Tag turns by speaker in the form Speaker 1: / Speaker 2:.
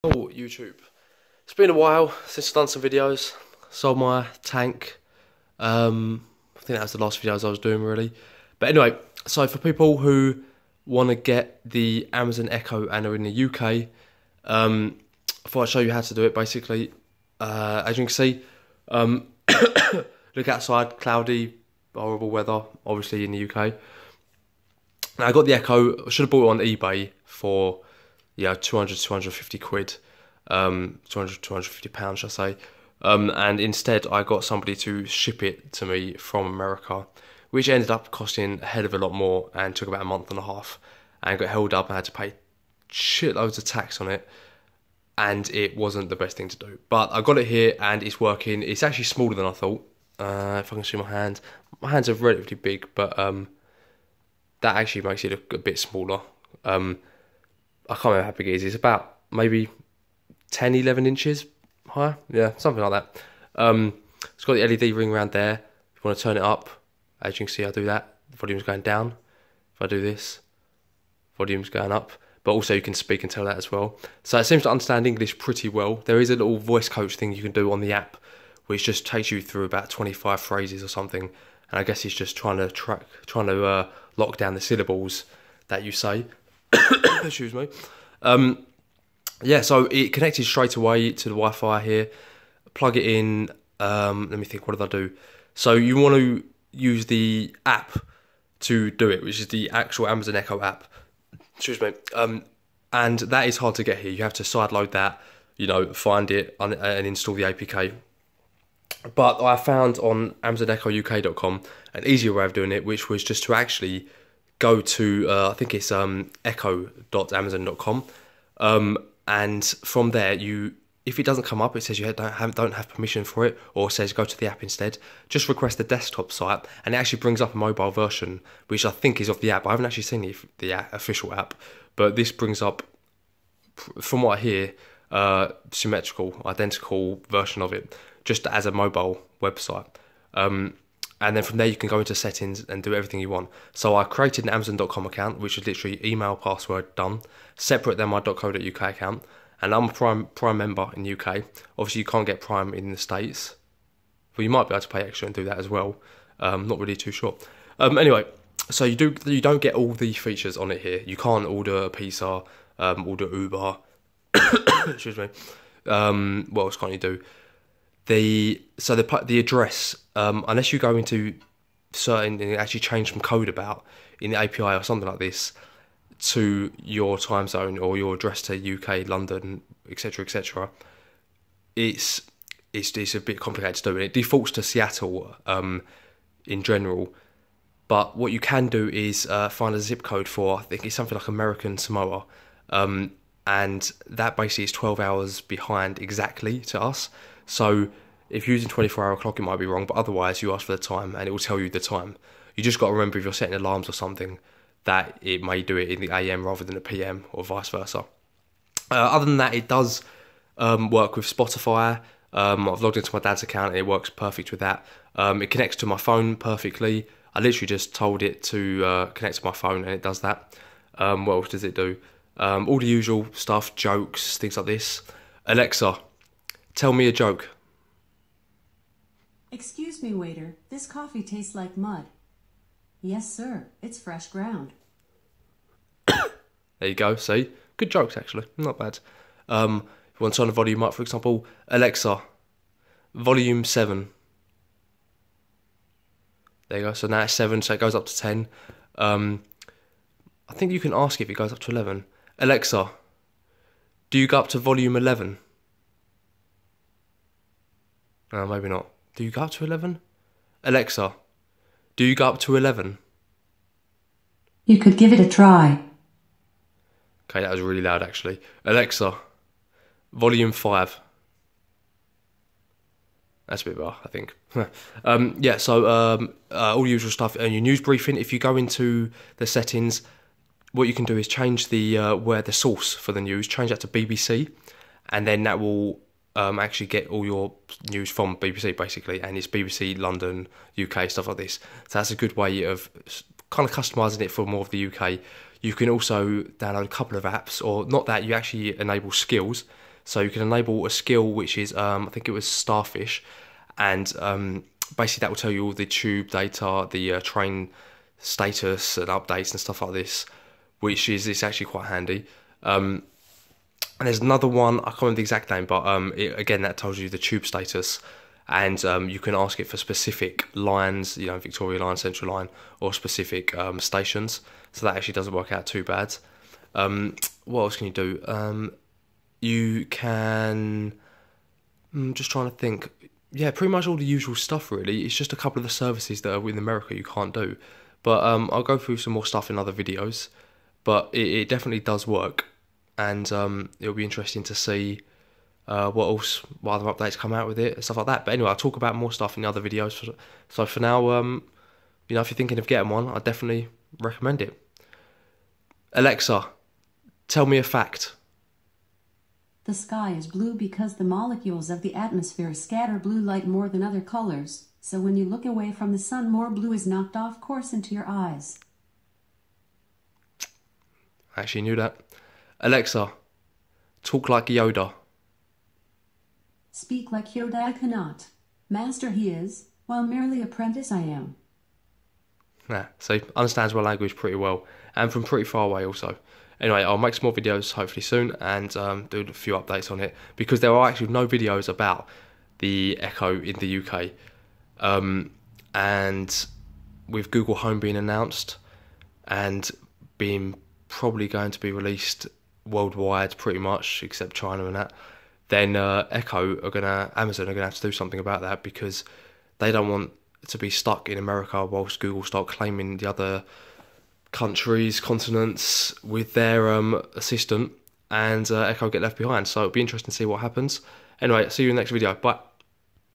Speaker 1: Oh, YouTube. It's been a while since I've done some videos. Sold my tank. I think that was the last videos I was doing really. But anyway, so for people who want to get the Amazon Echo and are in the UK, I thought I'd show you how to do it basically. As you can see, look outside, cloudy, horrible weather, obviously in the UK. Now I got the Echo, I should have bought it on eBay for 250 quid, 250 pounds, should I say. And instead I got somebody to ship it to me from America, which ended up costing a hell of a lot more and took about a month and a half and got held up and I had to pay shitloads of tax on it, and it wasn't the best thing to do. But I got it here and it's working. It's actually smaller than I thought. If I can see my hand. My hands are relatively big, but that actually makes it look a bit smaller. I can't remember how big it is. It's about maybe 10, 11 inches higher. Yeah, something like that. It's got the LED ring around there. If you want to turn it up, as you can see, I do that. The volume's going down. If I do this, volume's going up. But also you can speak and tell that as well. So it seems to understand English pretty well. There is a little voice coach thing you can do on the app, which just takes you through about 25 phrases or something. And I guess it's just trying to lock down the syllables that you say. Excuse me. Yeah, so it connected straight away to the Wi-Fi here. Plug it in. Let me think, what did I do? So you want to use the app to do it, which is the actual Amazon Echo app. Excuse me. And that is hard to get here. You have to sideload that, find it and install the APK. But I found on AmazonEchoUK.com an easier way of doing it, which was just to actually go to, I think it's echo.amazon.com, and from there, if it doesn't come up, it says you don't have permission for it, or says go to the app instead, just request the desktop site, and it actually brings up a mobile version, which I think is of the app. I haven't actually seen the official app, but this brings up, from what I hear, identical version of it, just as a mobile website. And then from there you can go into settings and do everything you want. So I created an Amazon.com account, which is literally email, password, done. Separate than my .co.uk account. And I'm a Prime member in the UK. Obviously you can't get Prime in the States. Well, you might be able to pay extra and do that as well. Not really too sure. Anyway, so you don't get all the features on it here. You can't order a pizza, order Uber. Excuse me. What else can't you do? The address, unless you go into certain and actually change some code about in the API or something like this to your time zone or your address to UK, London, etc., it's a bit complicated to do. And it defaults to Seattle in general. But what you can do is find a zip code for, I think it's something like American Samoa, and that basically is 12 hours behind exactly to us. So if you're using 24-hour clock, it might be wrong, but otherwise you ask for the time and it will tell you the time. You just got to remember, if you're setting alarms or something, that it may do it in the AM rather than the PM or vice versa. Other than that, it does work with Spotify. I've logged into my dad's account and it works perfect with that. It connects to my phone perfectly. I literally just told it to connect to my phone and it does that. What else does it do? All the usual stuff, jokes, things like this. Alexa, tell me a joke.
Speaker 2: Excuse me, waiter. This coffee tastes like mud. Yes, sir. It's fresh ground.
Speaker 1: There you go. See? Good jokes, actually. Not bad. If you want to turn the volume up, for example, Alexa, volume 7. There you go. So now it's 7, so it goes up to 10. I think you can ask if it goes up to 11. Alexa, do you go up to volume 11? No, maybe not. Do you go up to 11? Alexa, do you go up to 11?
Speaker 2: You could give it a try.
Speaker 1: Okay, that was really loud, actually. Alexa, volume 5. That's a bit better, I think. Yeah, so all the usual stuff. And your news briefing, if you go into the settings, what you can do is change the where the source for the news, change that to BBC, and then that will actually get all your news from BBC basically, and it's BBC, London, UK, stuff like this. So that's a good way of kind of customising it for more of the UK. You can also download a couple of apps, or not that, you actually enable skills. So you can enable a skill which is, I think it was Starfish, and basically that will tell you all the tube data, the train status and updates and stuff like this, which is it's actually quite handy. And there's another one, I can't remember the exact name, but again that tells you the tube status, and you can ask it for specific lines, you know, Victoria Line, Central Line, or specific stations. So that actually doesn't work out too bad. What else can you do? You can, just trying to think, yeah, pretty much all the usual stuff really. It's just a couple of the services that are in America you can't do. But I'll go through some more stuff in other videos. But it definitely does work. And it'll be interesting to see what other updates come out with it and stuff like that. But anyway, I'll talk about more stuff in the other videos. So for now, you know, if you're thinking of getting one, I definitely recommend it. Alexa, tell me a fact.
Speaker 2: The sky is blue because the molecules of the atmosphere scatter blue light more than other colors, so when you look away from the sun, more blue is knocked off course into your eyes.
Speaker 1: I actually knew that. Alexa, talk like Yoda.
Speaker 2: Speak like Yoda I cannot. Master he is, while merely apprentice I am.
Speaker 1: Nah, see, understands my language pretty well, and from pretty far away also. Anyway, I'll make some more videos hopefully soon, and do a few updates on it, because there are actually no videos about the Echo in the UK. And with Google Home being announced, and being probably going to be released worldwide pretty much, except China and that, then Amazon are gonna have to do something about that, because they don't want to be stuck in America whilst Google start claiming the other countries, continents with their assistant, and Echo get left behind. So it'll be interesting to see what happens. Anyway, see you in the next video. Bye.